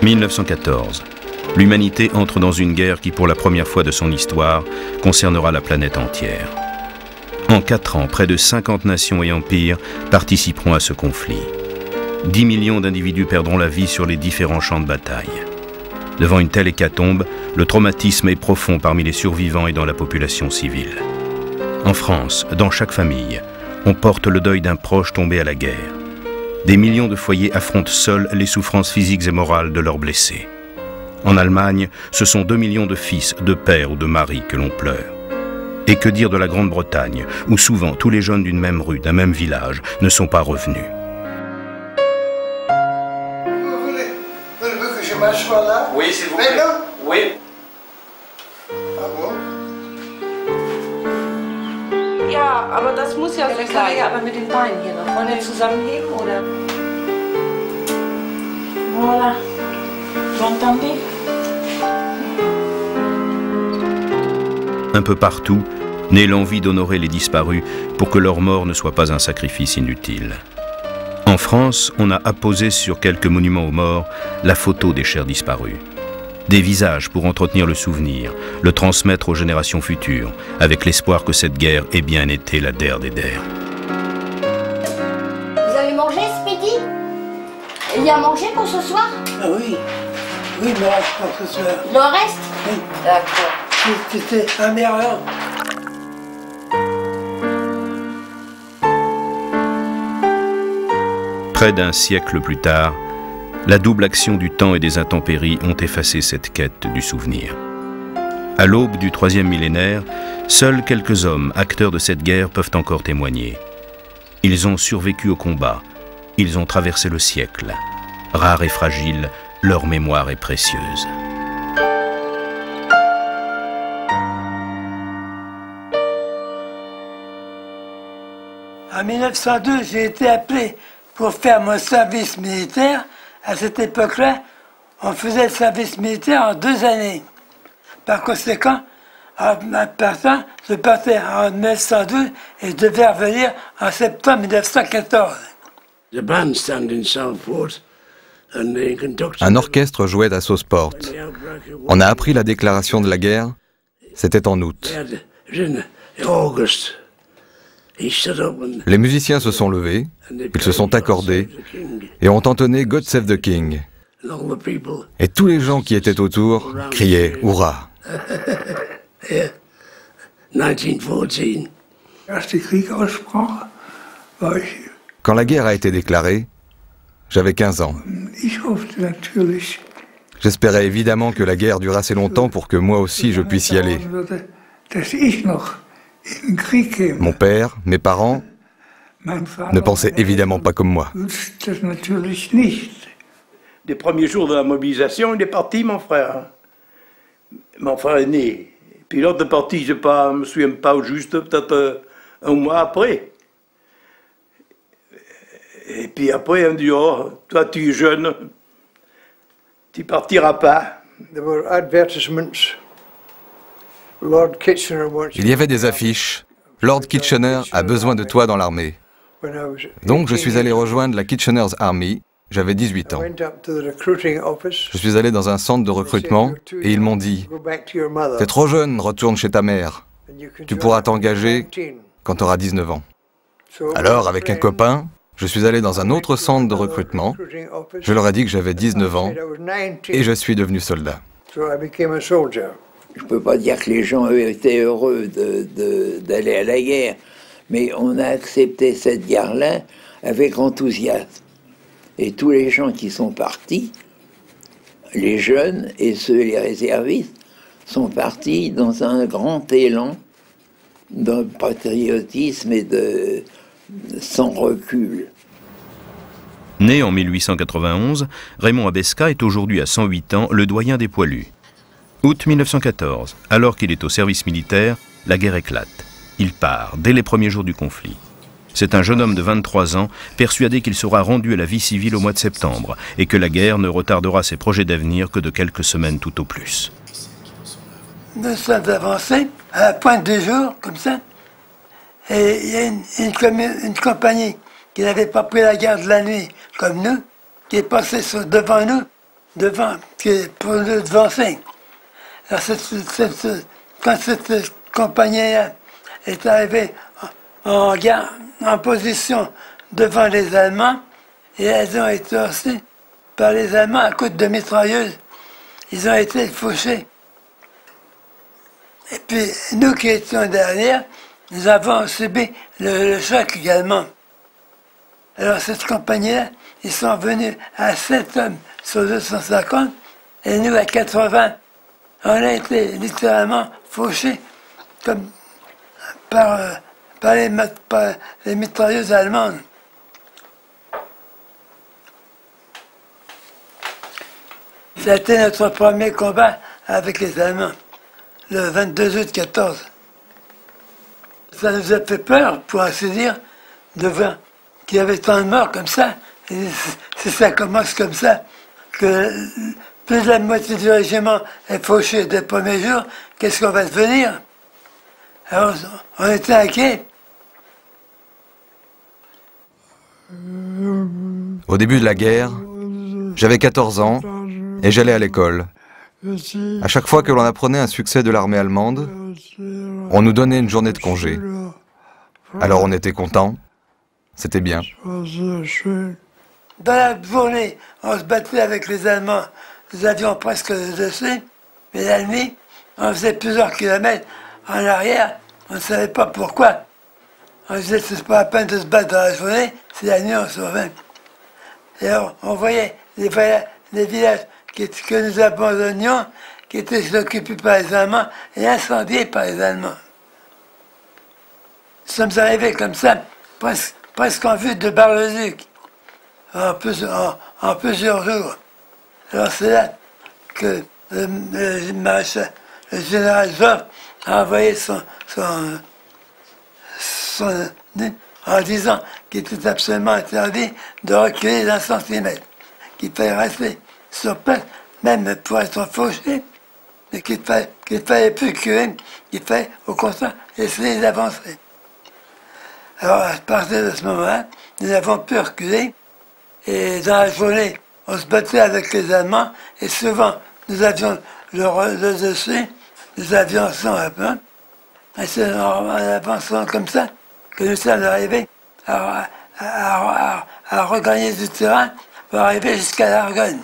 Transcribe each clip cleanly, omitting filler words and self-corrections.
1914. L'humanité entre dans une guerre qui, pour la première fois de son histoire, concernera la planète entière. En 4 ans, près de 50 nations et empires participeront à ce conflit. 10 millions d'individus perdront la vie sur les différents champs de bataille. Devant une telle hécatombe, le traumatisme est profond parmi les survivants et dans la population civile. En France, dans chaque famille, on porte le deuil d'un proche tombé à la guerre. Des millions de foyers affrontent seuls les souffrances physiques et morales de leurs blessés. En Allemagne, ce sont 2 millions de fils, de pères ou de maris que l'on pleure. Et que dire de la Grande-Bretagne, où souvent tous les jeunes d'une même rue, d'un même village, ne sont pas revenus. Vous voulez que je m'assoie là? Oui, s'il vous plaît. Maintenant? Oui. Ah bon? Ja, aber das muss ja so sein. Ja, aber mit den Beinen hier noch. Wollen wir zusammenheben oder? Voilà. Vous entendez? Un peu partout, naît l'envie d'honorer les disparus pour que leur mort ne soit pas un sacrifice inutile. En France, on a apposé sur quelques monuments aux morts la photo des chers disparus. Des visages pour entretenir le souvenir, le transmettre aux générations futures, avec l'espoir que cette guerre ait bien été la der des der. Vous avez mangé ce midi? Il y a mangé pour ce soir? Ah oui. Oui, il me reste pour ce soir. Le reste? Oui. D'accord. C'était amerlant. Près d'un siècle plus tard, la double action du temps et des intempéries ont effacé cette quête du souvenir. À l'aube du 3e millénaire, seuls quelques hommes, acteurs de cette guerre, peuvent encore témoigner. Ils ont survécu au combat, ils ont traversé le siècle. Rare et fragile, leur mémoire est précieuse. En 1902, j'ai été appelé pour faire mon service militaire. À cette époque-là, on faisait le service militaire en 2 années. Par conséquent, en partant, je partais en 1912 et je devais revenir en septembre 1914. Un orchestre jouait à Southport. On a appris la déclaration de la guerre. C'était en août. Les musiciens se sont levés, ils se sont accordés et ont entonné God Save the King. Et tous les gens qui étaient autour criaient « Hurrah !» Quand la guerre a été déclarée, j'avais 15 ans. J'espérais évidemment que la guerre dure assez longtemps pour que moi aussi je puisse y aller. Mon père, mes parents ne pensaient évidemment pas comme moi. Les premiers jours de la mobilisation, il est parti, mon frère. Mon frère est né. Puis l'autre est parti, je ne me souviens pas au juste, peut-être un mois après. Et puis après, on dit, oh, toi tu es jeune, tu ne partiras pas. Il y avait des affiches. Lord Kitchener a besoin de toi dans l'armée. Donc je suis allé rejoindre la Kitchener's Army. J'avais 18 ans. Je suis allé dans un centre de recrutement et ils m'ont dit « T'es trop jeune, retourne chez ta mère. Tu pourras t'engager quand tu auras 19 ans. » Alors, avec un copain, je suis allé dans un autre centre de recrutement. Je leur ai dit que j'avais 19 ans et je suis devenu soldat. Je ne peux pas dire que les gens étaient heureux d'aller à la guerre, mais on a accepté cette guerre-là avec enthousiasme. Et tous les gens qui sont partis, les jeunes et les réservistes, sont partis dans un grand élan de patriotisme et sans recul. Né en 1891, Raymond Abescat est aujourd'hui à 108 ans le doyen des poilus. Août 1914, alors qu'il est au service militaire, la guerre éclate. Il part dès les premiers jours du conflit. C'est un jeune homme de 23 ans, persuadé qu'il sera rendu à la vie civile au mois de septembre et que la guerre ne retardera ses projets d'avenir que de quelques semaines tout au plus. Nous sommes avancés à la pointe du jour, comme ça, et il y a une compagnie qui n'avait pas pris la garde de la nuit, comme nous, qui est passée devant nous, pour nous devancer. Alors, quand cette compagnie est arrivée en position devant les Allemands, et elles ont été aussi par les Allemands à coups de mitrailleuses. Ils ont été fauchés. Et puis, nous qui étions derrière, nous avons subi le choc également. Alors, cette compagnie-là, ils sont venus à 7 hommes sur 250, et nous à 80. On a été littéralement fauchés comme par les mitrailleuses allemandes. C'était notre premier combat avec les Allemands, le 22 août 14. Ça nous a fait peur, pour ainsi dire, de voir qu'il y avait tant de morts comme ça. Et si ça commence comme ça, que plus de la moitié du régiment est fauché dès le premier jour, qu'est-ce qu'on va devenir? Alors, on était inquiets. Au début de la guerre, j'avais 14 ans et j'allais à l'école. À chaque fois que l'on apprenait un succès de l'armée allemande, on nous donnait une journée de congé. Alors on était contents, c'était bien. Dans la journée, on se battait avec les Allemands. Nous avions presque le dessus, mais la nuit, on faisait plusieurs kilomètres en arrière. On ne savait pas pourquoi. On disait que c'est pas la peine de se battre dans la journée, c'est la nuit on se revient. Et on voyait les villages que nous abandonnions, qui étaient occupés par les Allemands et incendiés par les Allemands. Nous sommes arrivés comme ça, presque en vue de Bar-le-Duc, en plusieurs jours. Alors c'est là que le général Joffre a envoyé en disant qu'il était absolument interdit de reculer d'un centimètre, qu'il fallait rester sur place, même pour être fauché, mais qu'il fallait plus reculer, qu'il fallait au contraire essayer d'avancer. Alors à partir de ce moment-là, nous avons pu reculer, et dans la journée, on se battait avec les Allemands, et souvent nous avions le dessus, nous avancions un peu, et c'est en avançant comme ça que nous sommes arrivés à regagner du terrain pour arriver jusqu'à l'Argonne.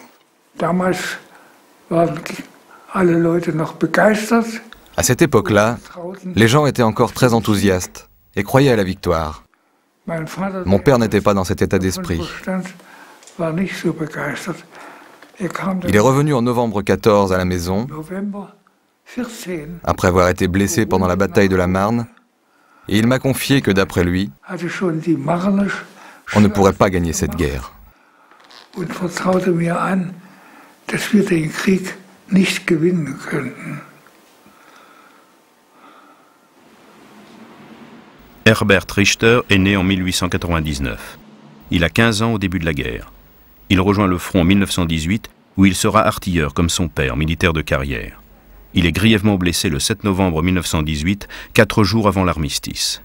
À cette époque-là, les gens étaient encore très enthousiastes et croyaient à la victoire. Mon père n'était pas dans cet état d'esprit. Il est revenu en novembre 14 à la maison, après avoir été blessé pendant la bataille de la Marne, et il m'a confié que d'après lui, on ne pourrait pas gagner cette guerre. Herbert Richter est né en 1899. Il a 15 ans au début de la guerre. Il rejoint le front en 1918, où il sera artilleur comme son père, militaire de carrière. Il est grièvement blessé le 7 novembre 1918, 4 jours avant l'armistice.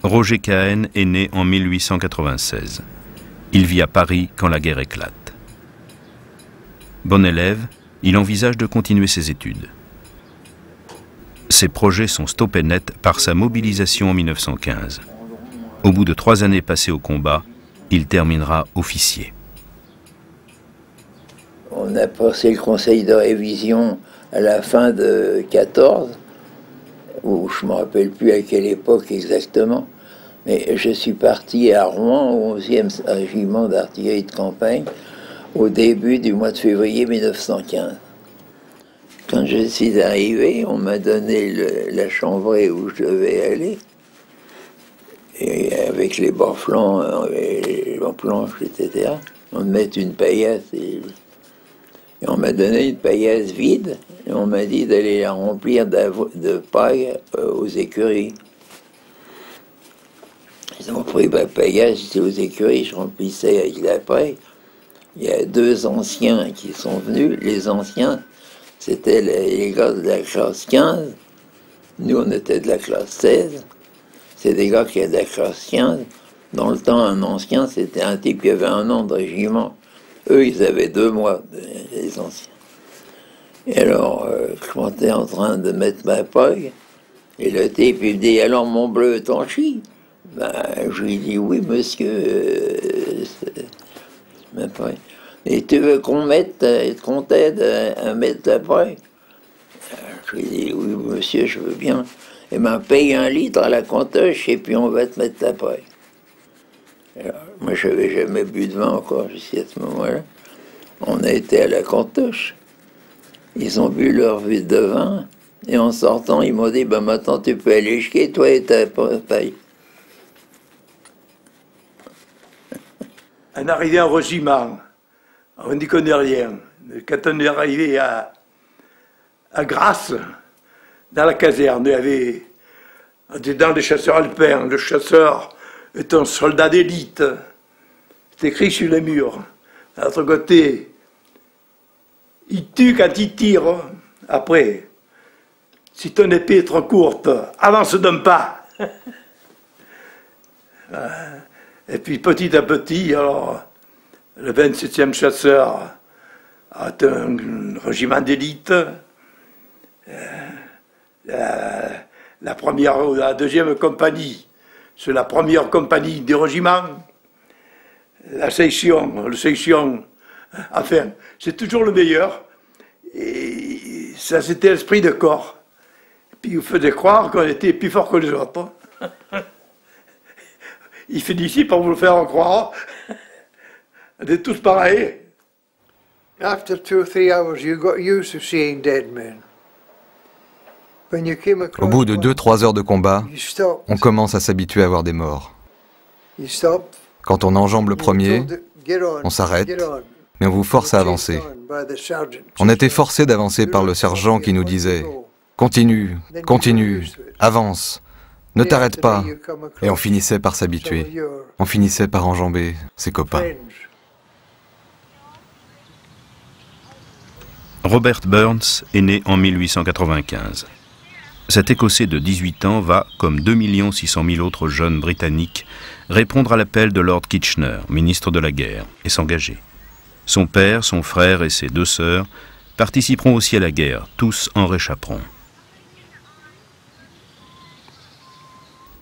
Roger Cahen est né en 1896. Il vit à Paris quand la guerre éclate. Bon élève, il envisage de continuer ses études. Ses projets sont stoppés net par sa mobilisation en 1915. Au bout de 3 années passées au combat, il terminera officier. On a passé le conseil de révision à la fin de 14, ou je ne me rappelle plus à quelle époque exactement, mais je suis parti à Rouen au 11e régiment d'artillerie de campagne au début du mois de février 1915. Quand je suis arrivé, on m'a donné la chambrée où je devais aller, et avec les bas-flancs, les planches, etc. On me met une paillasse et on m'a donné une paillasse vide et on m'a dit d'aller la remplir de paille aux écuries. Ils ont pris ma paillasse, j'étais aux écuries, je remplissais avec la paille. Il y a 2 anciens qui sont venus. Les anciens, c'était les gars de la classe 15. Nous, on était de la classe 16. C'est des gars qui étaient de la classe 15. Dans le temps, un ancien, c'était un type qui avait 1 an de régiment. Eux, ils avaient 2 mois, les anciens. Et alors, quand t'es en train de mettre ma paille, et le type, il me dit, alors mon bleu, t'en chies? Ben, je lui dis, oui, monsieur, ma paille. Et tu veux qu'on t'aide à mettre la paille? Je lui dis, oui, monsieur, je veux bien. Et ben, paye 1 litre à la cantoche, et puis on va te mettre la paille. Alors, moi, je n'avais jamais bu de vin encore jusqu'à ce moment-là. On a été à la cantoche. Ils ont bu leur verre de vin. Et en sortant, ils m'ont dit, ben maintenant, tu peux aller chier, toi et ta paille. On est arrivé en régiment. On n'y connaît rien. Quand on est arrivé à Grasse, dans la caserne, on était dans les chasseurs alpins. Le chasseur est un soldat d'élite. C'est écrit sur les murs. De l'autre côté, il tue quand il tire. Après, si ton épée est trop courte, avance d'un pas. Et puis petit à petit, alors, le 27e chasseur a un régiment d'élite. La deuxième compagnie, c'est la première compagnie du régiment. La section, enfin, c'est toujours le meilleur. Et ça, c'était l'esprit de corps. Et puis, il faisait croire qu'on était plus fort que les autres. Il finissait par vous le faire croire. On est tous pareils. After 2 or 3 hours, you got used to seeing dead men. Au bout de 2-3 heures de combat, on commence à s'habituer à voir des morts. Quand on enjambe le premier, on s'arrête, mais on vous force à avancer. On était forcé d'avancer par le sergent qui nous disait « Continue, continue, avance, ne t'arrête pas ». Et on finissait par s'habituer. On finissait par enjamber ses copains. Robert Burns est né en 1895. Cet Écossais de 18 ans va, comme 2 600 000 autres jeunes Britanniques, répondre à l'appel de Lord Kitchener, ministre de la guerre, et s'engager. Son père, son frère et ses 2 sœurs participeront aussi à la guerre, tous en réchapperont.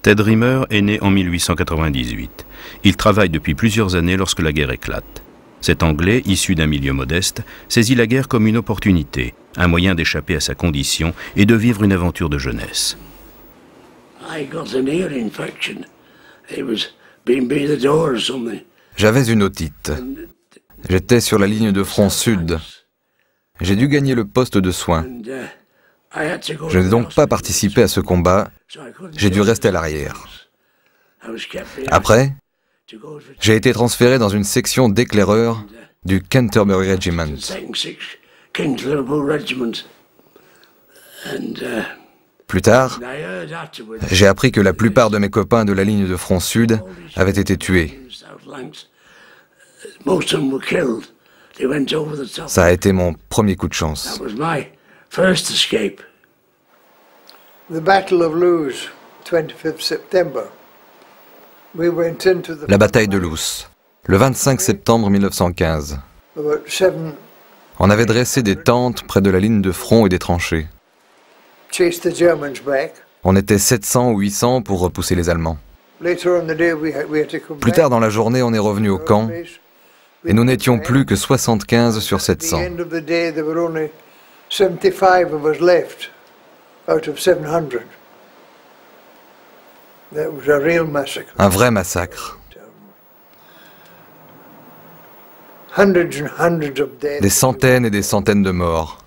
Ted Rimmer est né en 1898. Il travaille depuis plusieurs années lorsque la guerre éclate. Cet Anglais, issu d'un milieu modeste, saisit la guerre comme une opportunité, un moyen d'échapper à sa condition et de vivre une aventure de jeunesse. J'avais une otite. J'étais sur la ligne de front sud. J'ai dû gagner le poste de soin. Je n'ai donc pas participé à ce combat. J'ai dû rester à l'arrière. Après, j'ai été transféré dans une section d'éclaireurs du Canterbury Regiment. Plus tard, j'ai appris que la plupart de mes copains de la ligne de front sud avaient été tués. Ça a été mon premier coup de chance. La bataille de Loos, le 25 septembre 1915. On avait dressé des tentes près de la ligne de front et des tranchées. On était 700 ou 800 pour repousser les Allemands. Plus tard dans la journée, on est revenu au camp et nous n'étions plus que 75 sur 700. Un vrai massacre. Des centaines et des centaines de morts.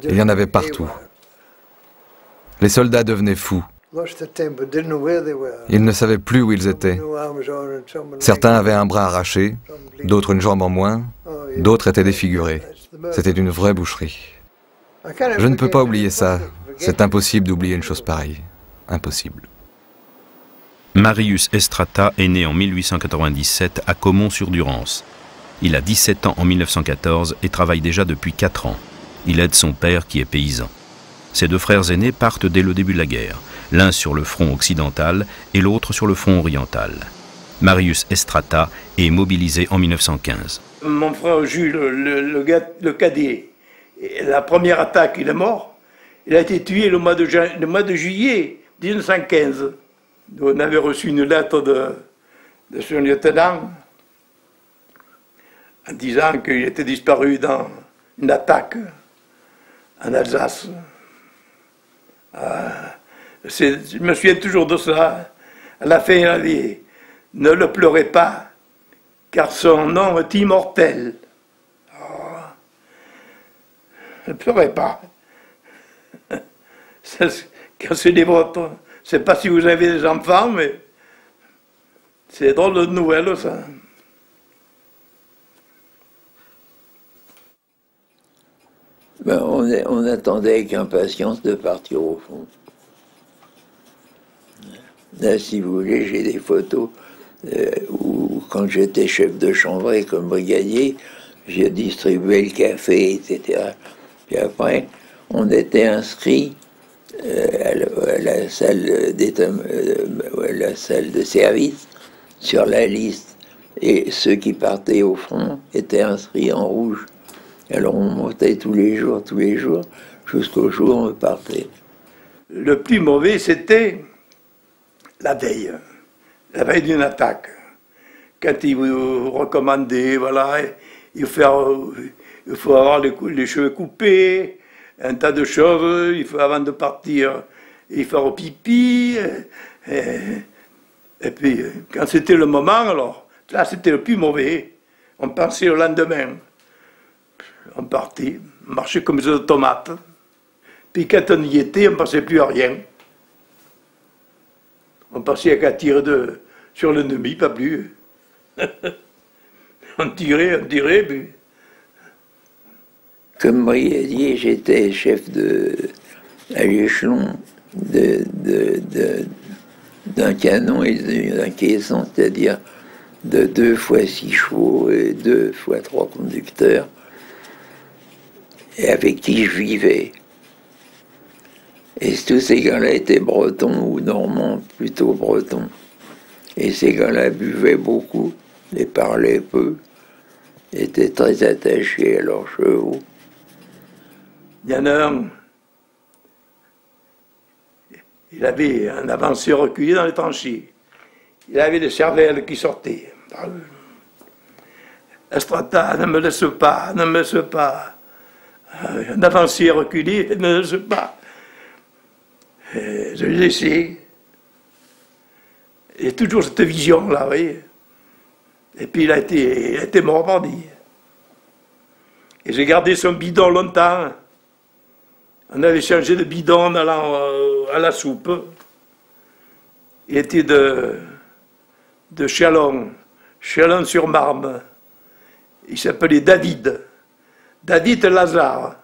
Il y en avait partout. Les soldats devenaient fous. Ils ne savaient plus où ils étaient. Certains avaient un bras arraché, d'autres une jambe en moins, d'autres étaient défigurés. C'était une vraie boucherie. Je ne peux pas oublier ça. C'est impossible d'oublier une chose pareille. Impossible. Marius Estrata est né en 1897 à Caumont-sur-Durance. Il a 17 ans en 1914 et travaille déjà depuis 4 ans. Il aide son père qui est paysan. Ses 2 frères aînés partent dès le début de la guerre, l'un sur le front occidental et l'autre sur le front oriental. Marius Estrata, est mobilisé en 1915. Mon frère Jules, le cadet, la première attaque, il est mort. Il a été tué le mois de juillet 1915. On avait reçu une lettre de son lieutenant en disant qu'il était disparu dans une attaque en Alsace. Je me souviens toujours de ça. À la fin, il a dit « Ne le pleurez pas, car son nom est immortel. » Ne pleurez pas. Quand c'est des vôtres, je ne sais pas si vous avez des enfants, mais c'est drôle de nouvelle, ça. Ben, on attendait avec impatience de partir au front. Là, si vous voulez, j'ai des photos où, quand j'étais chef de chambrée comme brigadier, j'ai distribué le café, etc. Puis après, on était inscrits à la salle de service sur la liste. Et ceux qui partaient au front étaient inscrits en rouge. Alors on montait tous les jours, jusqu'au jour où on partait. Le plus mauvais, c'était la veille d'une attaque. Quand ils vous recommandaient, voilà, il faut avoir les cheveux coupés, un tas de choses, il faut avant de partir, il faut faire pipi. Et puis, quand c'était le moment, alors, là c'était le plus mauvais. On pensait au lendemain. On partait, on marchait comme des automates. Puis quand on y était, on ne pensait plus à rien. On pensait qu'à tirer sur l'ennemi, pas plus. on tirait, puis... Comme brigadier, j'étais chef à l'échelon d'un canon et d'un caisson, c'est-à-dire de 2 fois 6 chevaux et 2 fois 3 conducteurs, et avec qui je vivais. Et tous ces gars-là étaient bretons ou normands, plutôt bretons. Et ces gars-là buvaient beaucoup, les parlaient peu, étaient très attachés à leurs chevaux. Il y en a un, il avait un avancé reculé dans les tranchées. Il avait des cervelles qui sortaient. Estrata, ne me laisse pas, ne me laisse pas. Un avancé reculé, ne me laisse pas. Et je l'ai laissé. Et toujours cette vision-là, vous voyez. Et puis il a été mordi. Et j'ai gardé son bidon longtemps. On avait changé de bidon en allant à la soupe. Il était de Chalon-sur-Marne. Il s'appelait David. David Lazare.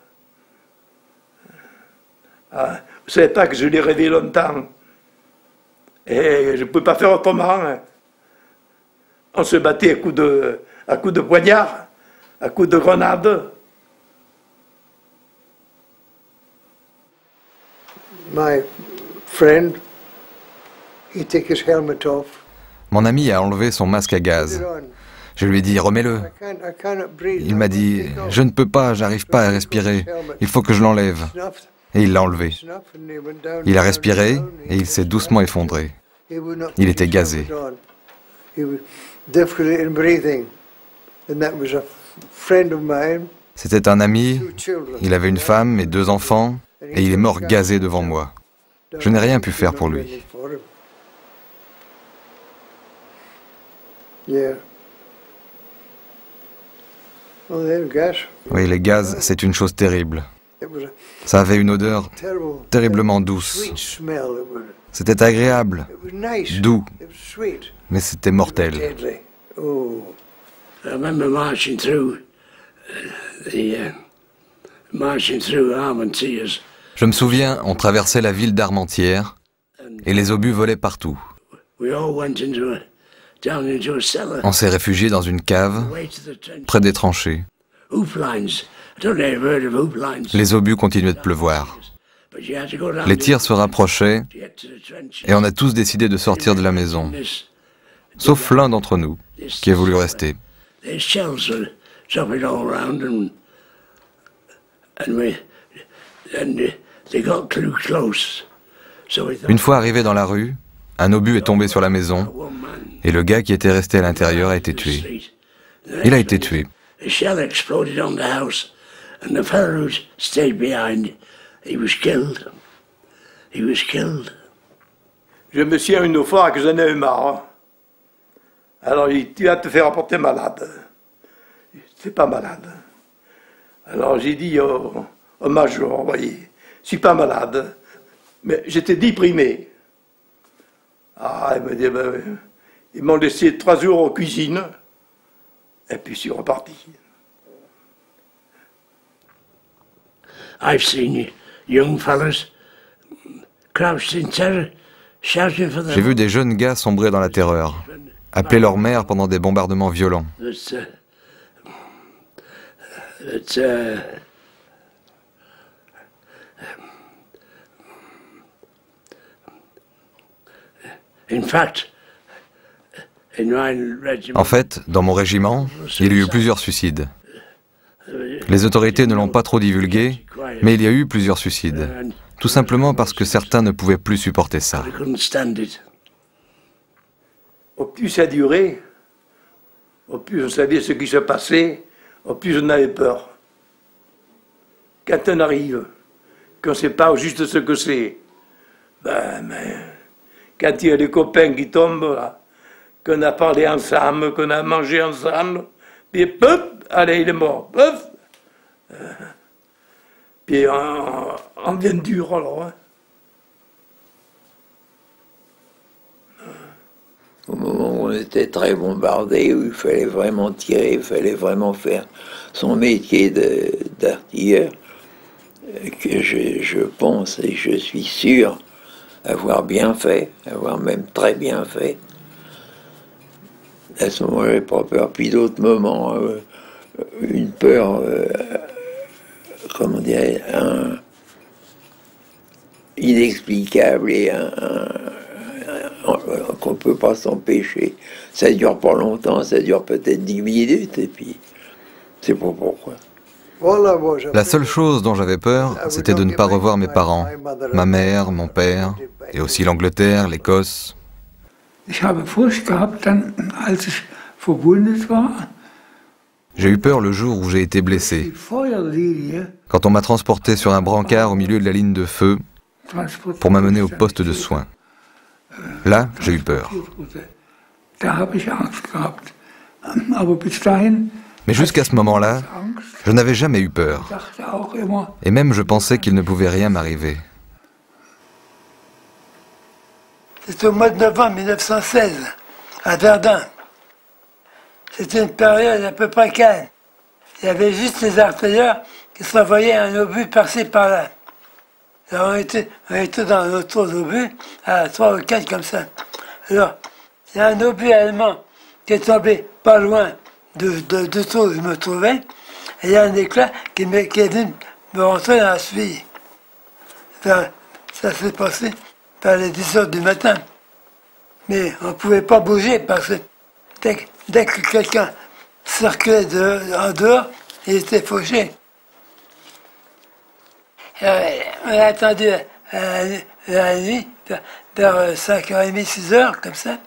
Ah, vous ne savez pas que je l'ai rêvé longtemps. Et je ne pouvais pas faire autrement. Hein. On se battait à coups de poignard, à coups de grenade. Mon ami a enlevé son masque à gaz. Je lui ai dit, remets-le. Il m'a dit, je ne peux pas, j'arrive pas à respirer, il faut que je l'enlève. Et il l'a enlevé. Il a respiré et il s'est doucement effondré. Il était gazé. C'était un ami, il avait une femme et 2 enfants, et il est mort gazé devant moi. Je n'ai rien pu faire pour lui. Oui, les gaz, c'est une chose terrible. Ça avait une odeur terriblement douce. C'était agréable, doux, mais c'était mortel. Je me souviens, on traversait la ville d'Armentières et les obus volaient partout. On s'est réfugié dans une cave, près des tranchées. Les obus continuaient de pleuvoir. Les tirs se rapprochaient et on a tous décidé de sortir de la maison. sauf l'un d'entre nous, qui a voulu rester. Une fois arrivé dans la rue, un obus est tombé sur la maison, et le gars qui était resté à l'intérieur a été tué. Il a été tué. Je me suis à une fois que j'en ai eu marre. Alors il dit, tu vas te faire apporter malade. C'est pas malade. Alors j'ai dit au major, voyez, je suis pas malade, mais j'étais déprimé. Ah, il me dit, ben, ils m'ont laissé 3 jours en cuisine, et puis je suis reparti. I've seen young fellas crouched in terror, shouting for them. J'ai vu des jeunes gars sombrer dans la terreur, appeler leur mère pendant des bombardements violents. En fait, dans mon régiment, il y a eu plusieurs suicides. Les autorités ne l'ont pas trop divulgué, mais il y a eu plusieurs suicides. Tout simplement parce que certains ne pouvaient plus supporter ça. Au plus ça durait, au plus on savait ce qui se passait, au plus on avait peur. Quand on arrive, qu'on ne sait pas juste ce que c'est, mais quand il y a des copains qui tombent, là, qu'on a parlé ensemble, qu'on a mangé ensemble, puis pouf, allez, il est mort, pouf. Puis on vient dur alors. Hein. Au moment où on était très bombardé, où il fallait vraiment tirer, il fallait vraiment faire son métier d'artilleur, que je pense et je suis sûr avoir bien fait, avoir même très bien fait. À ce moment-là, j'ai pas peur. Puis d'autres moments, une peur, comment dire, inexplicable et qu'on ne peut pas s'empêcher. Ça dure pas longtemps, ça dure peut-être 10 minutes, et puis c'est pas pourquoi. La seule chose dont j'avais peur, c'était de ne pas revoir mes parents, ma mère, mon père, et aussi l'Angleterre, l'Écosse. J'ai eu peur le jour où j'ai été blessé. Quand on m'a transporté sur un brancard au milieu de la ligne de feu pour m'amener au poste de soins. Là, j'ai eu peur. Mais jusqu'à ce moment-là, je n'avais jamais eu peur. Et même je pensais qu'il ne pouvait rien m'arriver. C'était au mois de novembre 1916, à Verdun. C'était une période à peu près calme. Il y avait juste les artilleurs qui s'envoyaient un obus par-ci par-là. Alors on était dans un autre obus, à 3 ou 4 comme ça. Alors, il y a un obus allemand qui est tombé pas loin de tours où je me trouvais, et il y a un éclat qui est venu me rentrer dans la cheville. Ça s'est passé vers les 10 heures du matin. Mais on ne pouvait pas bouger parce que dès que quelqu'un circulait en dehors, il était fauché. On a attendu la nuit, vers 5h30, 6h, comme ça.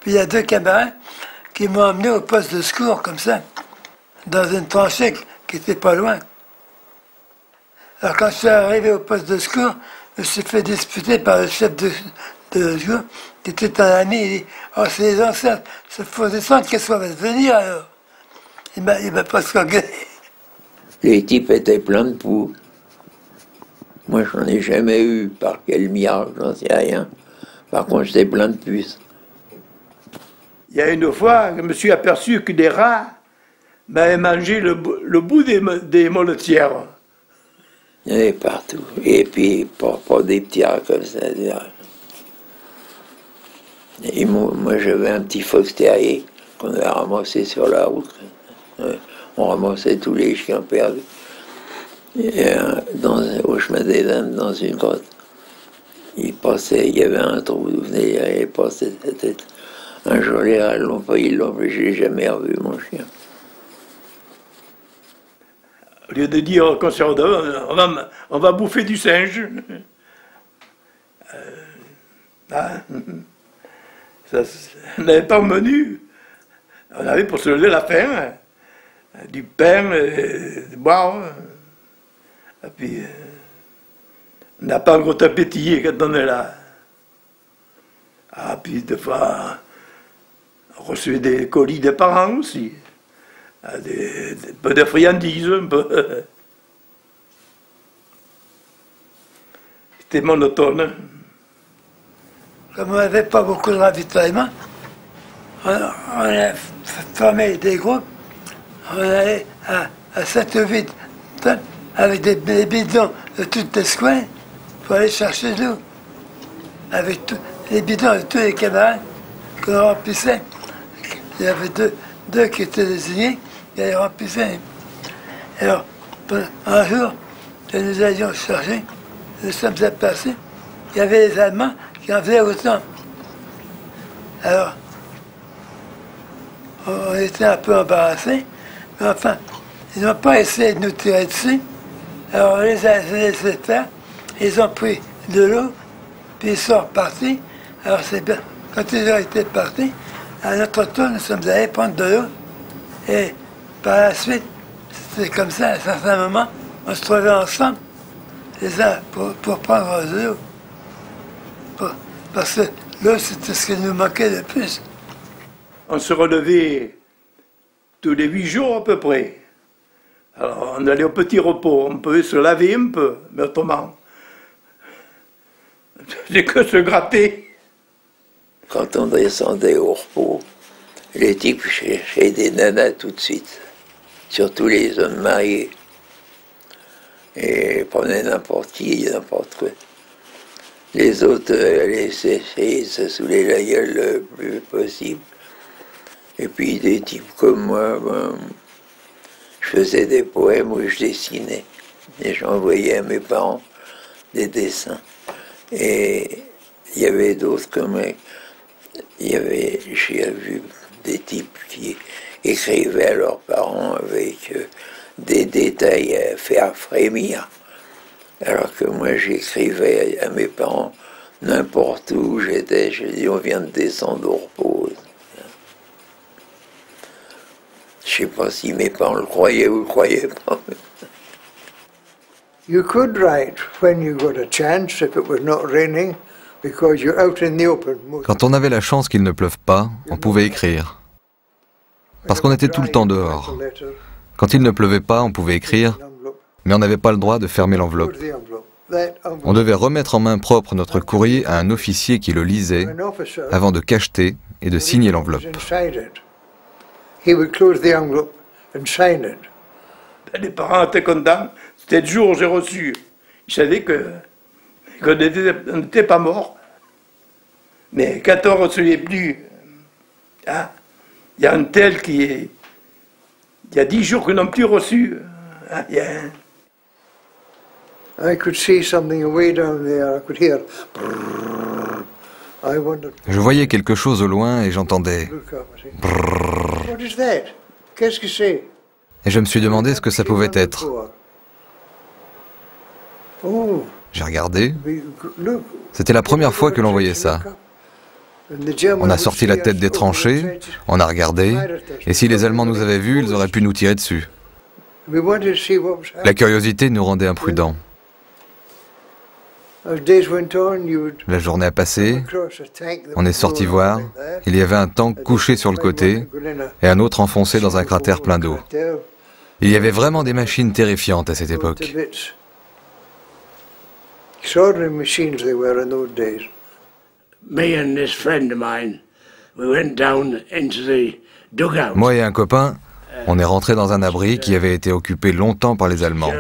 Puis il y a 2 camarades qui m'ont emmené au poste de secours, comme ça, dans une tranchée qui n'était pas loin. Alors quand je suis arrivé au poste de secours, je me suis fait disputer par le chef de secours, qui était un ami. Il dit « Oh, c'est les anciens, il faut descendre, qu'est-ce qu'on va devenir alors ?» Il m'a pas engueulé. Les types étaient pleins de poux. Moi, j'en ai jamais eu. Par quel miracle, j'en sais rien. Par contre, j'étais plein de puces. Il y a une fois, je me suis aperçu que des rats m'avaient mangé le bout des molletières. Il y en avait partout. Et puis, pas des petits rats comme ça. Et moi, j'avais un petit fox terrier qu'on avait ramassé sur la route. On ramassait tous les chiens perdus. Et, au chemin des Dames, dans une grotte, il y avait un trou où il passait sa tête. Un jour, les rats l'ont pas, je l'ai jamais revu, mon chien. Au lieu de dire qu'on on va bouffer du singe. On n'avait pas au menu. On avait pour se lever la faim, du pain, du boire. Et puis, on n'a pas un gros appétit quand on est là. Ah, puis des fois, on recevait des colis des parents aussi. Un peu de friandises, un peu. C'était monotone. Comme on n'avait pas beaucoup de ravitaillement, on a formé des groupes, on allait à 7 ou 8 tonnes avec des bidons de toutes les coins pour aller chercher de l'eau. Avec les bidons de tous les camarades qu'on remplissait. Il y avait deux qui étaient désignés, qui les remplissaient. Alors, un jour que nous allions chercher, nous sommes aperçus, il y avait les Allemands qui en faisaient autant. Alors, on était un peu embarrassés, mais enfin, ils n'ont pas essayé de nous tirer dessus. Alors on les a laissés faire, ils ont pris de l'eau, puis ils sont repartis. Alors c'est bien, quand ils ont été partis, à notre tour, nous sommes allés prendre de l'eau. Et par la suite, c'était comme ça, à un certain moment, on se trouvait ensemble, les uns pour prendre de l'eau. Parce que l'eau, c'était ce qui nous manquait le plus. On se relevait tous les 8 jours à peu près. Alors on allait au petit repos, on pouvait se laver un peu, mais autrement, c'est que se gratter. Quand on descendait au repos, les types cherchaient des nanas tout de suite, surtout les hommes mariés. Et prenaient n'importe qui, n'importe quoi. Les autres allaient essayer de se saouler la gueule le plus possible. Et puis des types comme moi, je faisais des poèmes où je dessinais. Et j'envoyais à mes parents des dessins. Et il y avait d'autres comme... J'ai vu des types qui écrivaient à leurs parents avec des détails à faire frémir. Alors que moi, j'écrivais à mes parents n'importe où j'étais. Je dis, on vient de descendre au repos. Je ne sais pas si mes parents le croyaient ou le croyaient pas. You could write when you got a chance if it was not raining, because you're out in the open. Quand on avait la chance qu'il ne pleuve pas, on pouvait écrire. Parce qu'on était tout le temps dehors. Quand il ne pleuvait pas, on pouvait écrire, mais on n'avait pas le droit de fermer l'enveloppe. On devait remettre en main propre notre courrier à un officier qui le lisait avant de cacheter et de signer l'enveloppe. He would close the envelope and sign it. Les parents étaient contents. C'était le jour où j'ai reçu. Ils savaient qu'on n'était pas morts. Mais quand on ne recevait plus, hein, il y a un tel qui est... Il y a 10 jours qu'ils n'ont plus reçu. Hein, I could see something way down there. I could hear... Je voyais quelque chose au loin et j'entendais brrrr. Qu'est-ce que c'est? Et je me suis demandé ce que ça pouvait être. J'ai regardé. C'était la première fois que l'on voyait ça. On a sorti la tête des tranchées, on a regardé, et si les Allemands nous avaient vus, ils auraient pu nous tirer dessus. La curiosité nous rendait imprudents. La journée a passé, on est sorti voir, il y avait un tank couché sur le côté et un autre enfoncé dans un cratère plein d'eau. Il y avait vraiment des machines terrifiantes à cette époque. Moi et un copain, on est rentré dans un abri qui avait été occupé longtemps par les Allemands.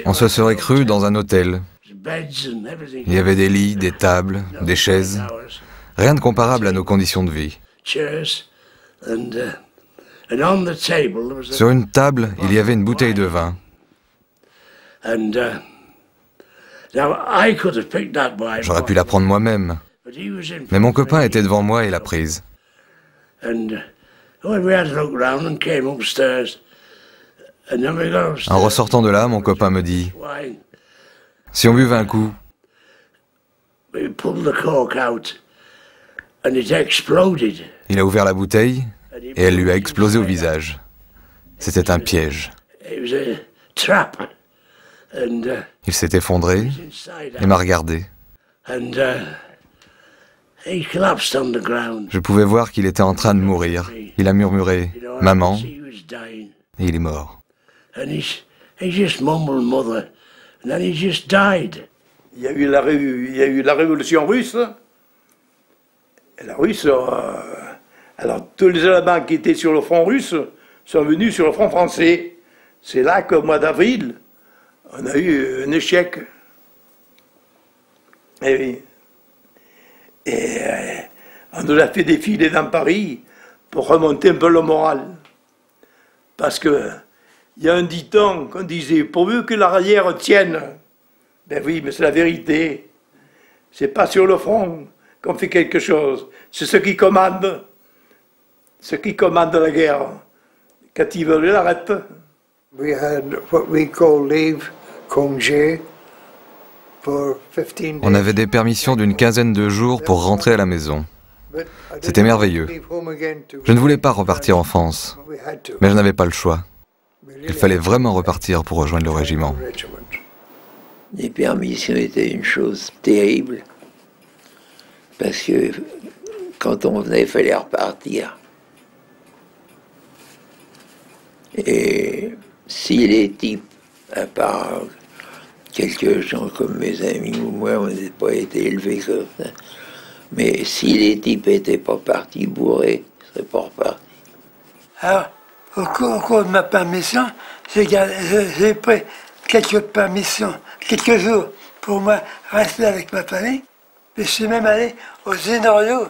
On se serait cru dans un hôtel. Il y avait des lits, des tables, des chaises. Rien de comparable à nos conditions de vie. Sur une table, il y avait une bouteille de vin. J'aurais pu la prendre moi-même, Mais mon copain était devant moi et l'a prise. En ressortant de là, mon copain me dit, « Si on buvait un coup... » Il a ouvert la bouteille et elle lui a explosé au visage. C'était un piège. Il s'est effondré et m'a regardé. Je pouvais voir qu'il était en train de mourir. Il a murmuré « Maman » et il est mort. Il y a eu la révolution russe. Et la Russe, alors tous les Allemands qui étaient sur le front russe sont venus sur le front français. C'est là qu'au mois d'avril, on a eu un échec. Et on nous a fait défiler dans Paris pour remonter un peu le moral. Parce que il y a un dicton qu'on disait, pourvu que l'arrière tienne. Ben oui, mais c'est la vérité. C'est pas sur le front qu'on fait quelque chose. C'est ceux qui commandent. Ceux qui commandent la guerre. Quand ils veulent, ils l'arrêtent. We had what we call leave, congé, for 15 days. On avait des permissions d'une quinzaine de jours pour rentrer à la maison. C'était merveilleux. Je ne voulais pas repartir en France, mais je n'avais pas le choix. Il fallait vraiment repartir pour rejoindre le régiment. Les permissions étaient une chose terrible, parce que quand on venait, il fallait repartir. Et si les types, à part quelques gens comme mes amis ou moi, on n'a pas été élevés comme ça, mais si les types n'étaient pas partis bourrés, ils ne seraient pas repartis. Alors, au cours de ma permission, j'ai pris quelques permissions, quelques jours pour moi rester avec ma famille. Puis je suis même allé aux îles Orléans.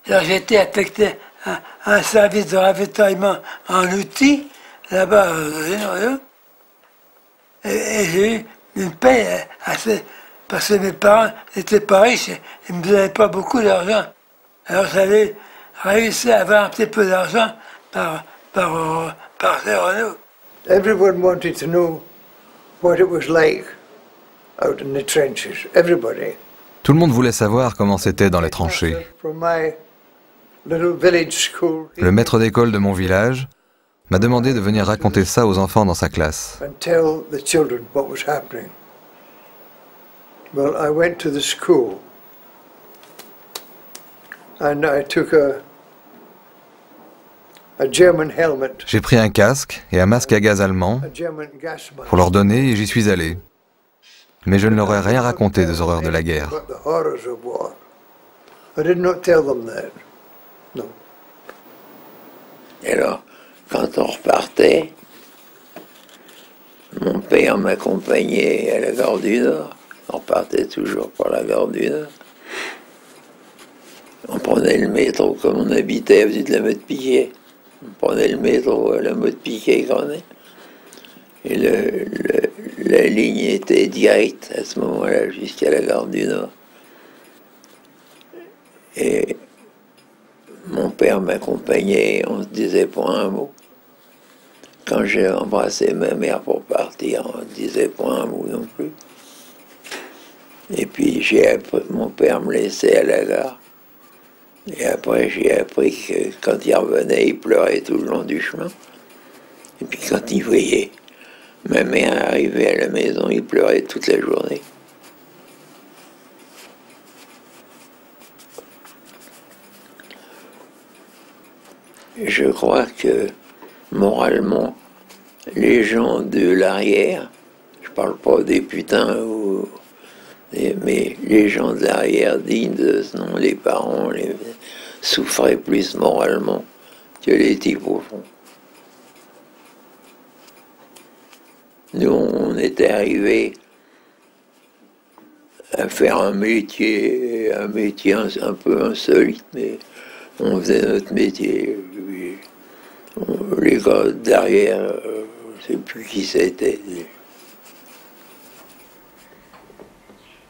Alors j'ai été affecté à un service de ravitaillement en outils, là-bas aux îles Orléans. Et j'ai eu une paie assez, parce que mes parents n'étaient pas riches, ils ne me donnaient pas beaucoup d'argent. Alors j'avais réussi à avoir un petit peu d'argent par ces Renault. Everyone wanted to know what it was like out in the trenches. Everybody. Tout le monde voulait savoir comment c'était dans les tranchées. From my little village school, Le maître d'école de mon village m'a demandé de venir raconter ça aux enfants dans sa classe. and tell the children what was happening. Well, I went to the school and I took a German helmet, J'ai pris un casque et un masque à gaz allemand a German gas mask. pour leur donner et j'y suis allé. Mais je ne leur ai rien raconté des horreurs de la guerre. About the horrors of war. I did not tell them that. No. Et alors, quand on repartait, mon père m'accompagnait à la gare du Nord. On partait toujours pour la gare du Nord. On prenait le métro, comme on habitait à de la Motte-Piquet. On prenait le métro à la Motte-Piquet qu'on est. Et la ligne était directe à ce moment-là jusqu'à la gare du Nord. Et mon père m'accompagnait, on se disait pas un mot. Quand j'ai embrassé ma mère pour partir, on ne disait pas un mot non plus. Et puis mon père me laissait à la gare. Et après, j'ai appris que quand il revenait, il pleurait tout le long du chemin. Et puis quand il voyait ma mère arriver à la maison, il pleurait toute la journée. Je crois que, moralement, les gens de l'arrière, je parle pas des putains, mais les gens de l'arrière dignes de ce nom, les parents, souffraient plus moralement que les types au fond. Nous, on était arrivés à faire un métier un peu insolite, mais on faisait notre métier. Les gars derrière, je ne sais plus qui c'était.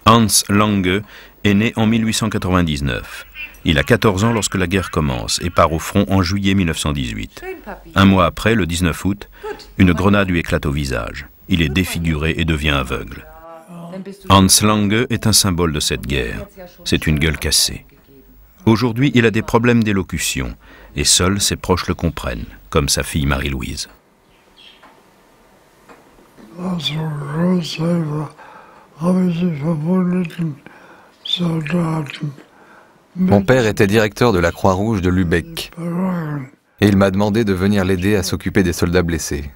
Hans Lange est né en 1899. Il a 14 ans lorsque la guerre commence et part au front en juillet 1918. Un mois après, le 19 août, une grenade lui éclate au visage. Il est défiguré et devient aveugle. Hans Lange est un symbole de cette guerre. C'est une gueule cassée. Aujourd'hui, il a des problèmes d'élocution et seuls ses proches le comprennent, comme sa fille Marie-Louise. Mon père était directeur de la Croix-Rouge de Lübeck et il m'a demandé de venir l'aider à s'occuper des soldats blessés.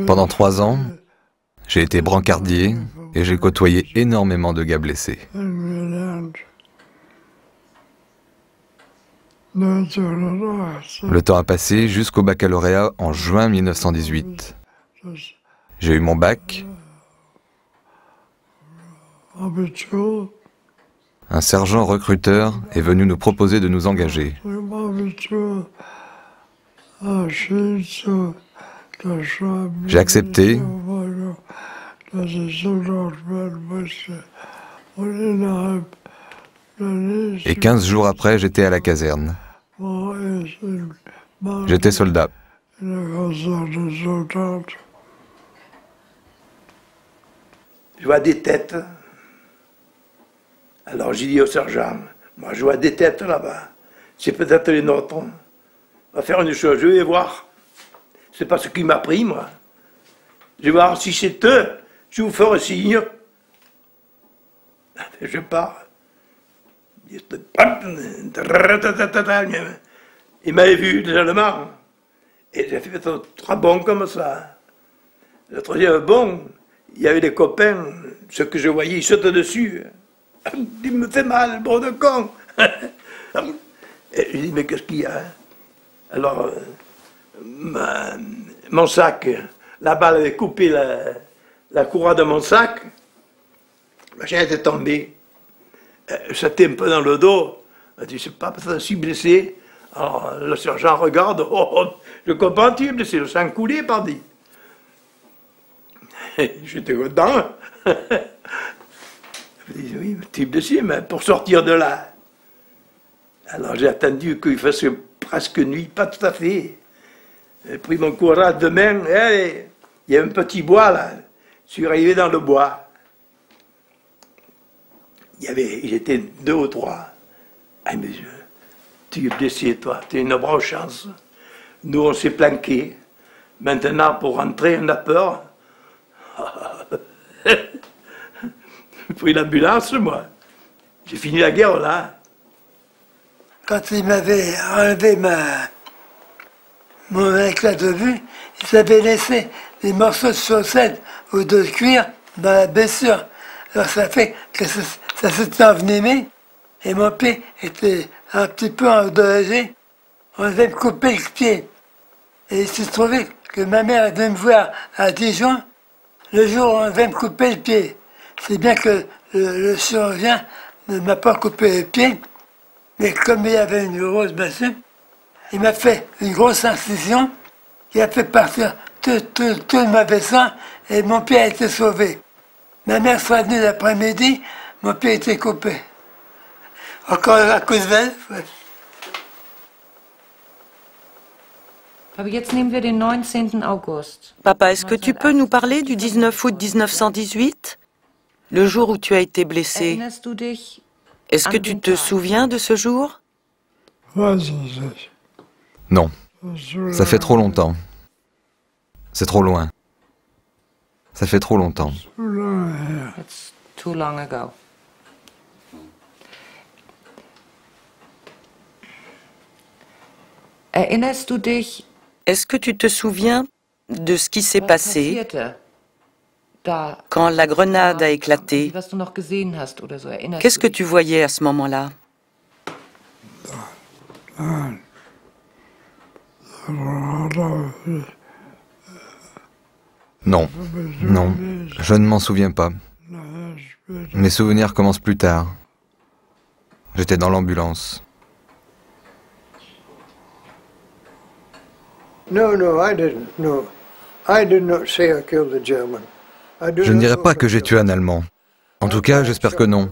Pendant 3 ans, j'ai été brancardier et j'ai côtoyé énormément de gars blessés. Le temps a passé jusqu'au baccalauréat en juin 1918. J'ai eu mon bac. Un sergent recruteur est venu nous proposer de nous engager. J'ai accepté. Et 15 jours après, j'étais à la caserne. J'étais soldat. Je vois des têtes. Alors j'ai dit au sergent, moi je vois des têtes là-bas. C'est peut-être les nôtres. On va faire une chose, je vais voir. C'est pas ce qui m'a pris, moi. Je vais voir si c'est eux, je vous ferai signe. Je pars. Il m'avait vu, les Allemands. Et j'ai fait 3 bons comme ça. Le 3e bond, il y avait des copains, ceux que je voyais, ils sautent dessus. Il me fait mal, bon de con. Et je dis, mais qu'est-ce qu'il y a? Alors, mon sac, la balle avait coupé la courroie de mon sac. Ma chaîne était tombée. J'étais un peu dans le dos. Je dis, c'est pas parce que je suis blessé. Alors, le sergent regarde. Oh, je comprends, tu es blessé, le sang coulait, pardi. J'étais content. Je dis, oui, tu es blessé, mais pour sortir de là. Alors, j'ai attendu qu'il fasse presque nuit, pas tout à fait. J'ai pris mon courage de main. Hey, il y a un petit bois là. Je suis arrivé dans le bois. Il était 2 ou 3. Ah, mais tu es blessé, toi, tu as une bonne chance. Nous, on s'est planqués. Maintenant, pour rentrer, on a peur. J'ai pris l'ambulance, moi. J'ai fini la guerre, là. Quand il m'avait enlevé mon éclat de vue, ils avaient laissé des morceaux de chaussettes ou de cuir dans la blessure. Alors ça fait que ça s'est envenimé et mon pied était un petit peu endommagé. On devait me couper le pied. Et il s'est trouvé que ma mère est venue me voir à Dijon le jour où on devait me couper le pied. C'est bien que le chirurgien ne m'a pas coupé le pied, mais comme il y avait une grosse blessure, il m'a fait une grosse incision qui a fait partir tout le mauvais sang et mon pied a été sauvé. Ma mère soit venue l'après-midi, mon pied était coupé. Encore à cause d'elle. Papa, est-ce que tu peux nous parler du 19 août 1918, le jour où tu as été blessé? Est-ce que tu te souviens de ce jour? Non, ça fait trop longtemps. C'est trop loin. Ça fait trop longtemps. It's too long ago. Erinnerst du dich? Est-ce que tu te souviens de ce qui s'est passé quand la grenade a éclaté? Qu'est-ce que tu voyais à ce moment-là? Non, non, je ne m'en souviens pas. Mes souvenirs commencent plus tard. J'étais dans l'ambulance. Je ne dirais pas que j'ai tué un Allemand. En tout cas, j'espère que non.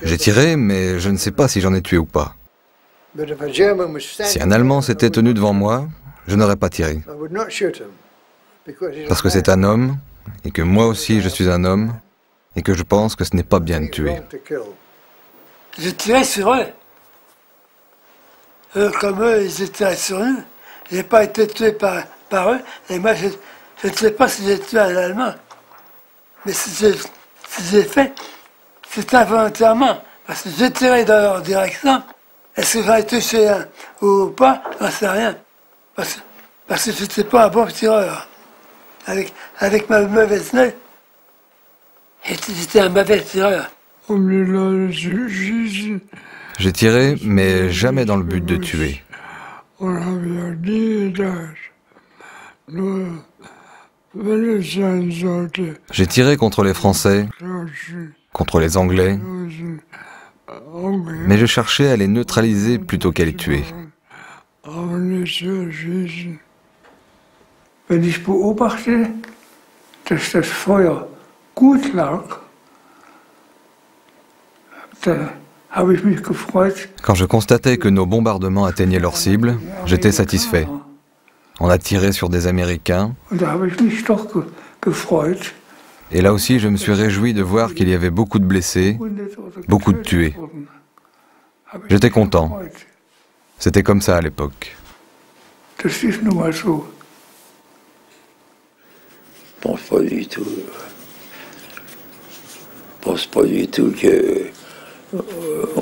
J'ai tiré, mais je ne sais pas si j'en ai tué ou pas. Si un Allemand s'était tenu devant moi, je n'aurais pas tiré. Parce que c'est un homme, et que moi aussi je suis un homme, et que je pense que ce n'est pas bien de tuer. J'ai tiré sur eux. Comme eux, ils étaient tirés sur nous. Je n'ai pas été tué par eux, et moi je ne sais pas si j'ai tué un Allemand. Mais si j'ai fait, c'est involontairement, parce que j'ai tiré dans leur direction. Est-ce que j'en ai touché un ou pas, j'en sais rien. Parce que je n'étais pas un bon tireur. Avec ma mauvaise œil, j'étais un mauvais tireur. J'ai tiré, mais jamais dans le but de tuer. J'ai tiré contre les Français, contre les Anglais, mais je cherchais à les neutraliser plutôt qu'à les tuer. Wenn ich beobachte, dass das Feuer gut lag, dann habe ich mich gefreut. Quand je constatais que nos bombardements atteignaient leur cible, j'étais satisfait. On a tiré sur des Américains. Und da habe ich mich doch gefreut. Et là aussi, je me suis réjoui de voir qu'il y avait beaucoup de blessés, beaucoup de tués. J'étais content. C'était comme ça à l'époque. Das ist nun mal so. Je pense pas du tout. Je pense pas du tout que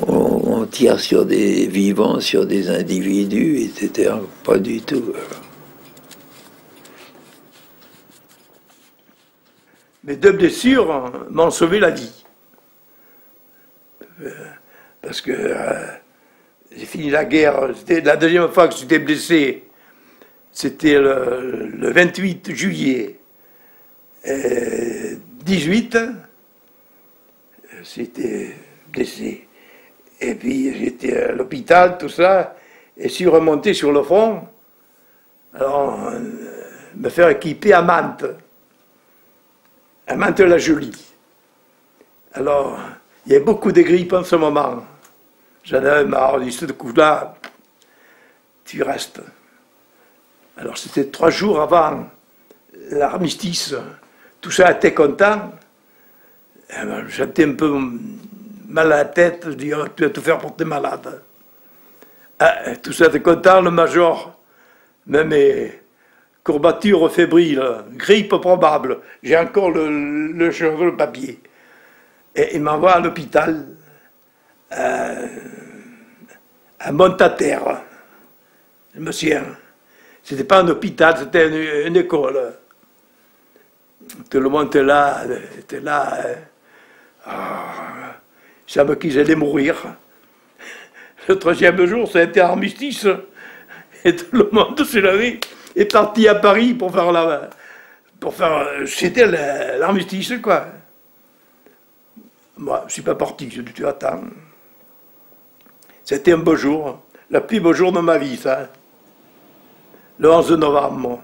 on tire sur des vivants, sur des individus, etc. Pas du tout. Mes 2 blessures m'ont sauvé la vie. Parce que j'ai fini la guerre. La deuxième fois que j'étais blessé, c'était le 28 juillet 18. J'étais blessé. Et puis j'étais à l'hôpital, tout ça, et je suis remonté sur le front. Alors, me faire équiper à Mantes la Jolie. Alors, il y a beaucoup de grippes en ce moment. J'en avais marre, dit ce coup-là, tu restes. Alors c'était 3 jours avant l'armistice. Tout ça était content. J'étais un peu mal à la tête, je dis, oh, tu vas tout faire pour tes malades. Tout ça était content, le major, même mes courbatures fébriles, grippe probable. J'ai encore le cheveu, le papier. Et il m'envoie à l'hôpital, à Montaterre, monsieur. C'était pas un hôpital, c'était une école. Tout le monde était là. Je savais qu'ils allaient mourir. Le 3e jour, ça a été armistice. Et tout le monde s'est levé et est parti à Paris pour faire c'était l'armistice, quoi. Moi, je ne suis pas parti, j'ai dû attendre. C'était un beau jour, le plus beau jour de ma vie, ça. Le 11 novembre.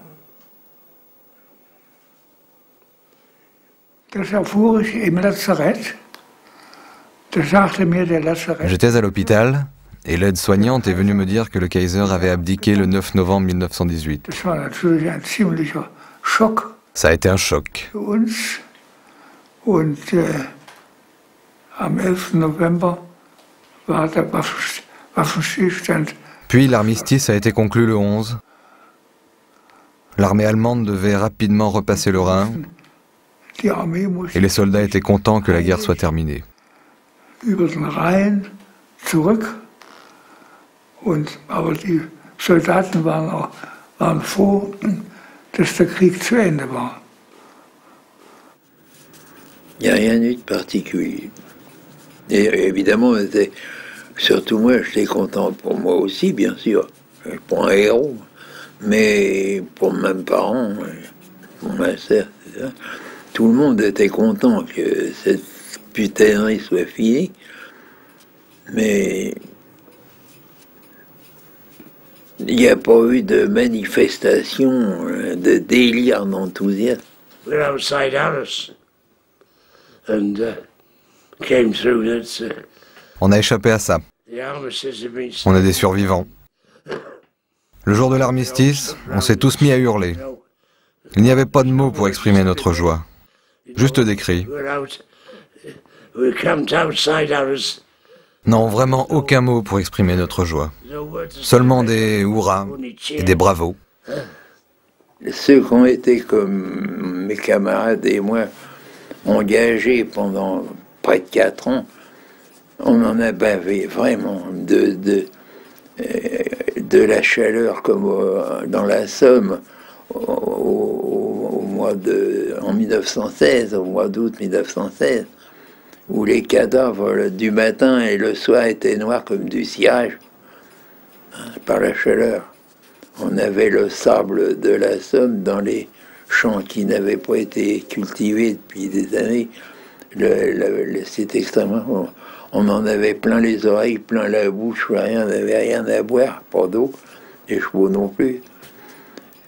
J'étais à l'hôpital et l'aide-soignante est venue me dire que le Kaiser avait abdiqué le 9 novembre 1918. Ça a été un choc. Puis l'armistice a été conclu le 11. L'armée allemande devait rapidement repasser le Rhin et les soldats étaient contents que la guerre soit terminée. Il n'y a rien eu de particulier. Et évidemment, surtout moi, j'étais content pour moi aussi, bien sûr, pour un héros, mais pour mes parents, pour ma sœur, tout le monde était content que cette putainerie soit finie, mais il Il n'y a pas eu de manifestation, de délire d'enthousiasme. We're outside Alice, and came through that. On a échappé à ça. On est des survivants. Le jour de l'armistice, on s'est tous mis à hurler. Il n'y avait pas de mots pour exprimer notre joie. Juste des cris. Non, vraiment aucun mot pour exprimer notre joie. Seulement des hurrahs et des bravos. Ceux qui ont été comme mes camarades et moi, engagés pendant près de 4 ans, on en a bavé vraiment de la chaleur comme dans la Somme en 1916, au mois d'août 1916, où les cadavres du matin et le soir étaient noirs comme du cirage, par la chaleur. On avait le sable de la Somme dans les champs qui n'avaient pas été cultivés depuis des années. C'est extrêmement... On en avait plein les oreilles, plein la bouche, rien, on n'avait rien à boire, pas d'eau, les chevaux non plus.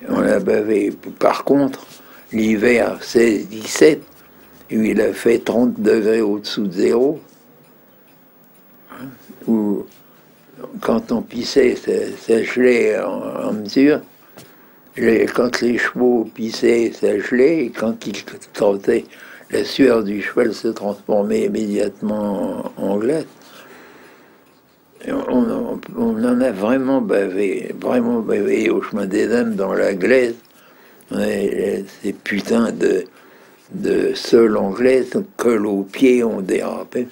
On a bavé. Par contre, l'hiver 16-17, où il a fait 30 degrés au-dessous de zéro, où quand on pissait, ça gelait en mesure. Quand les chevaux pissaient, ça gelait, et quand ils trottaient, la sueur du cheval se transformait immédiatement en glace. On en a vraiment bavé au chemin des dames dans la glaise. Ces putains de sols anglais collent aux pieds, on dérapait.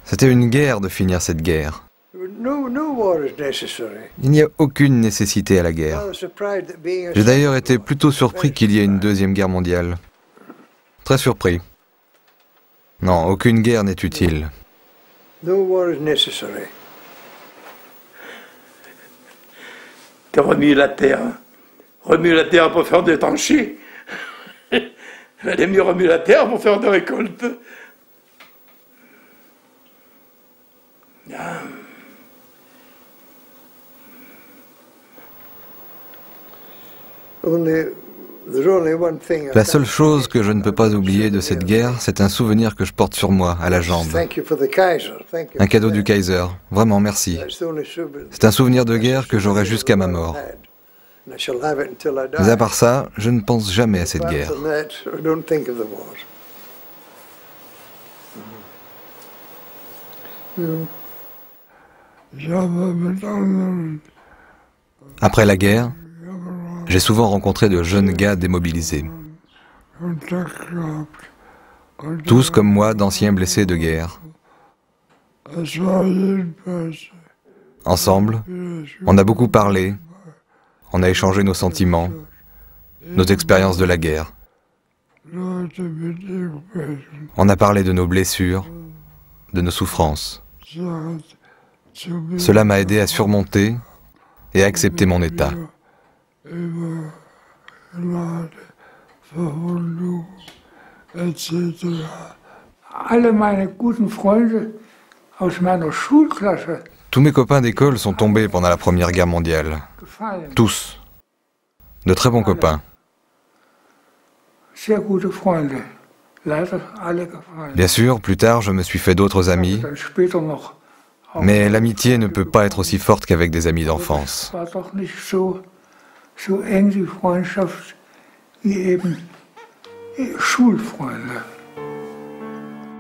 C'était une guerre de finir cette guerre. Il n'y a aucune nécessité à la guerre. J'ai d'ailleurs été plutôt surpris qu'il y ait une deuxième guerre mondiale. Très surpris. Non, aucune guerre n'est utile. T'as remis la terre pour faire des tranchées. Elle est mieux remis la terre pour faire des récoltes. Ah. La seule chose que je ne peux pas oublier de cette guerre, c'est un souvenir que je porte sur moi, à la jambe. Un cadeau du Kaiser. Vraiment, merci. C'est un souvenir de guerre que j'aurai jusqu'à ma mort. Mais à part ça, je ne pense jamais à cette guerre. Après la guerre, j'ai souvent rencontré de jeunes gars démobilisés. Tous comme moi, d'anciens blessés de guerre. Ensemble, on a beaucoup parlé, on a échangé nos sentiments, nos expériences de la guerre. On a parlé de nos blessures, de nos souffrances. Cela m'a aidé à surmonter et à accepter mon état. Tous mes copains d'école sont tombés pendant la Première Guerre mondiale. Tous. De très bons copains. Bien sûr, plus tard, je me suis fait d'autres amis. Mais l'amitié ne peut pas être aussi forte qu'avec des amis d'enfance.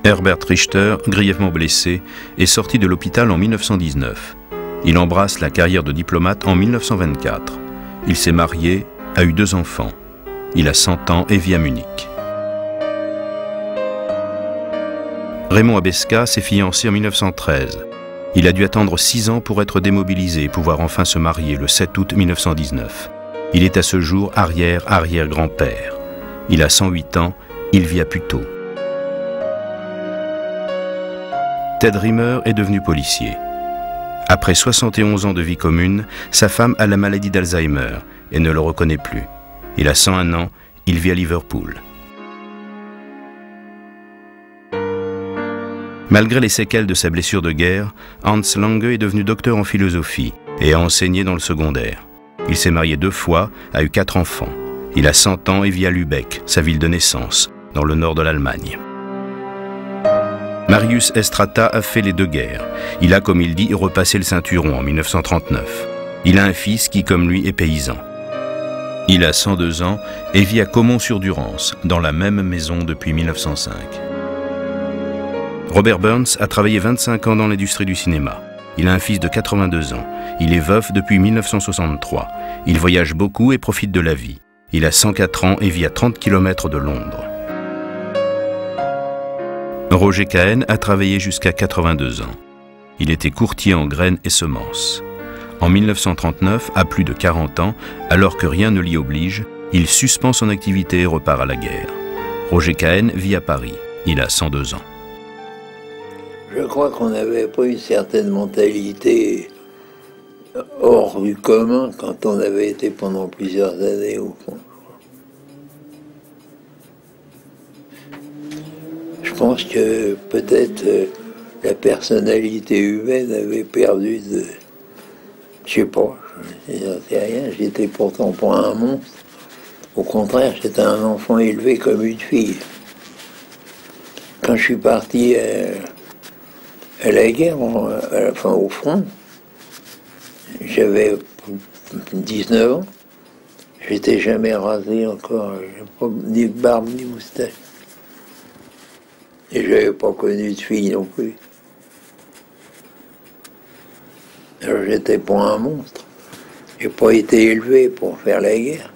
Herbert Richter, grièvement blessé, est sorti de l'hôpital en 1919. Il embrasse la carrière de diplomate en 1924. Il s'est marié, a eu 2 enfants. Il a 100 ans et vit à Munich. Raymond Abesca s'est fiancé en 1913. Il a dû attendre 6 ans pour être démobilisé et pouvoir enfin se marier le 7 août 1919. Il est à ce jour arrière-arrière-grand-père. Il a 108 ans, il vit à Puteaux. Ted Rimmer est devenu policier. Après 71 ans de vie commune, sa femme a la maladie d'Alzheimer et ne le reconnaît plus. Il a 101 ans, il vit à Liverpool. Malgré les séquelles de sa blessure de guerre, Hans Lange est devenu docteur en philosophie et a enseigné dans le secondaire. Il s'est marié 2 fois, a eu 4 enfants. Il a 100 ans et vit à Lübeck, sa ville de naissance, dans le nord de l'Allemagne. Marius Estrata a fait les 2 guerres. Il a, comme il dit, repassé le ceinturon en 1939. Il a un fils qui, comme lui, est paysan. Il a 102 ans et vit à Caumont-sur-Durance, dans la même maison depuis 1905. Robert Burns a travaillé 25 ans dans l'industrie du cinéma. Il a un fils de 82 ans. Il est veuf depuis 1963. Il voyage beaucoup et profite de la vie. Il a 104 ans et vit à 30 km de Londres. Roger Cahen a travaillé jusqu'à 82 ans. Il était courtier en graines et semences. En 1939, à plus de 40 ans, alors que rien ne l'y oblige, il suspend son activité et repart à la guerre. Roger Cahen vit à Paris. Il a 102 ans. Je crois qu'on n'avait pas une certaine mentalité hors du commun quand on avait été pendant plusieurs années au fond. Je pense que peut-être la personnalité humaine avait perdu de... Je sais pas, je n'en sais rien, j'étais pourtant pas un monstre. Au contraire, j'étais un enfant élevé comme une fille. Quand je suis parti à la guerre, au front, j'avais 19 ans, j'étais jamais rasé encore, pas, ni barbe ni moustache. Et j'avais pas connu de fille non plus. Alors j'étais pas un monstre. J'ai pas été élevé pour faire la guerre.